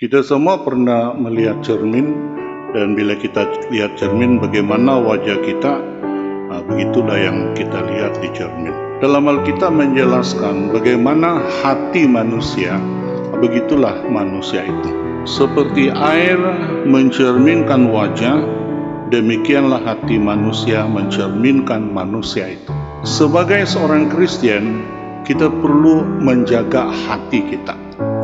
Kita semua pernah melihat cermin, dan bila kita lihat cermin, bagaimana wajah kita, begitulah yang kita lihat di cermin. Dalam Alkitab menjelaskan bagaimana hati manusia, begitulah manusia itu. Seperti air mencerminkan wajah, demikianlah hati manusia mencerminkan manusia itu. Sebagai seorang Kristen, kita perlu menjaga hati kita.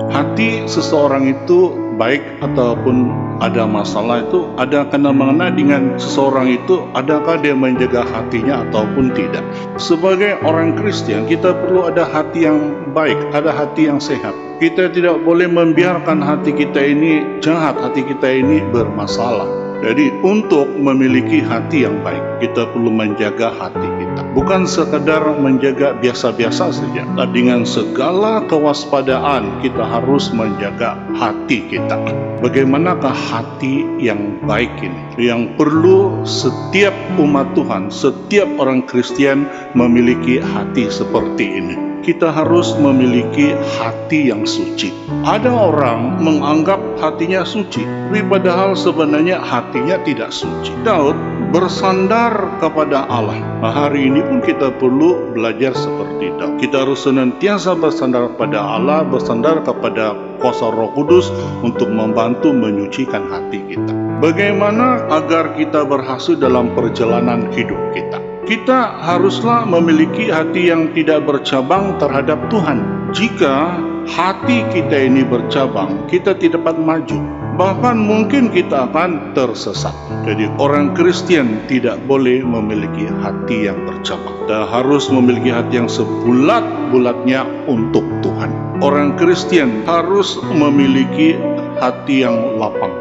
Hati seseorang itu baik ataupun ada masalah itu ada kena-mengena dengan seseorang itu, adakah dia menjaga hatinya ataupun tidak. Sebagai orang Kristen, kita perlu ada hati yang baik, ada hati yang sehat. Kita tidak boleh membiarkan hati kita ini jahat, hati kita ini bermasalah. Jadi untuk memiliki hati yang baik, kita perlu menjaga hati kita. Bukan sekadar menjaga biasa-biasa saja. Dengan segala kewaspadaan kita harus menjaga hati kita. Bagaimanakah hati yang baik ini? Yang perlu setiap umat Tuhan, setiap orang Kristen memiliki hati seperti ini. Kita harus memiliki hati yang suci. Ada orang menganggap hatinya suci, tapi padahal sebenarnya hatinya tidak suci. Daud bersandar kepada Allah. Hari ini pun kita perlu belajar seperti Daud. Kita harus senantiasa bersandar kepada Allah, bersandar kepada kuasa Roh Kudus untuk membantu menyucikan hati kita. Bagaimana agar kita berhasil dalam perjalanan hidup kita? Kita haruslah memiliki hati yang tidak bercabang terhadap Tuhan. Jika hati kita ini bercabang, kita tidak dapat maju. Bahkan mungkin kita akan tersesat. Jadi orang Kristen tidak boleh memiliki hati yang bercabang. Kita harus memiliki hati yang sebulat-bulatnya untuk Tuhan. Orang Kristen harus memiliki hati yang lapang.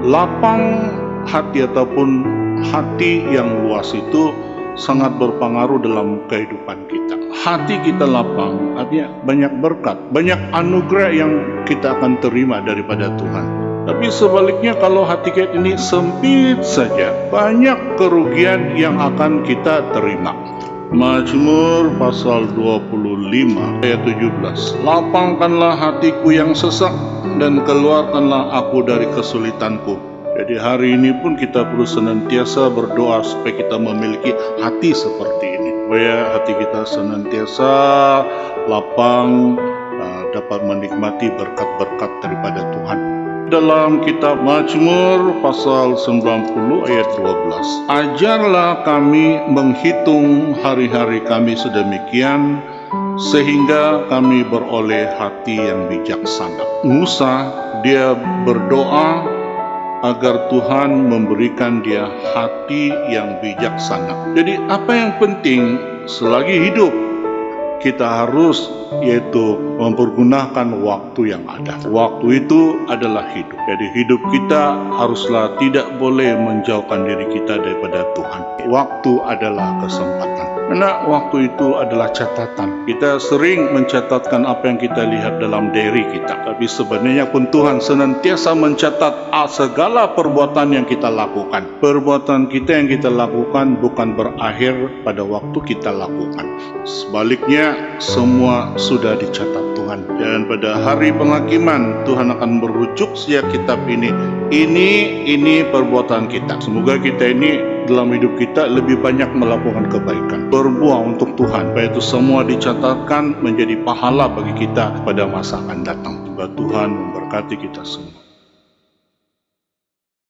Lapang hati ataupun hati yang luas itu sangat berpengaruh dalam kehidupan kita. Hati kita lapang, artinya banyak berkat, banyak anugerah yang kita akan terima daripada Tuhan. Tapi sebaliknya kalau hati kita ini sempit saja, banyak kerugian yang akan kita terima. Mazmur pasal 25 ayat 17. Lapangkanlah hatiku yang sesak dan keluarkanlah aku dari kesulitanku. Jadi hari ini pun kita perlu senantiasa berdoa supaya kita memiliki hati seperti ini. Supaya hati kita senantiasa lapang, dapat menikmati berkat-berkat daripada Tuhan. Dalam kitab Mazmur pasal 90 ayat 12. Ajarlah kami menghitung hari-hari kami sedemikian, sehingga kami beroleh hati yang bijaksana. Musa, dia berdoa agar Tuhan memberikan dia hati yang bijaksana. Jadi apa yang penting selagi hidup, kita harus yaitu mempergunakan waktu yang ada. Waktu itu adalah hidup. Jadi hidup kita haruslah tidak boleh menjauhkan diri kita daripada Tuhan. Waktu adalah kesempatan. Karena waktu itu adalah catatan. Kita sering mencatatkan apa yang kita lihat dalam diary kita. Tapi sebenarnya pun Tuhan senantiasa mencatat segala perbuatan yang kita lakukan. Perbuatan kita yang kita lakukan bukan berakhir pada waktu kita lakukan. Sebaliknya, semua sudah dicatat Tuhan. Dan pada hari penghakiman, Tuhan akan merujuk setiap kitab ini. Ini perbuatan kita. Semoga kita ini dalam hidup kita lebih banyak melakukan kebaikan, berbuah untuk Tuhan, supaya itu semua dicatatkan menjadi pahala bagi kita pada masa akan datang. Semoga Tuhan memberkati kita semua.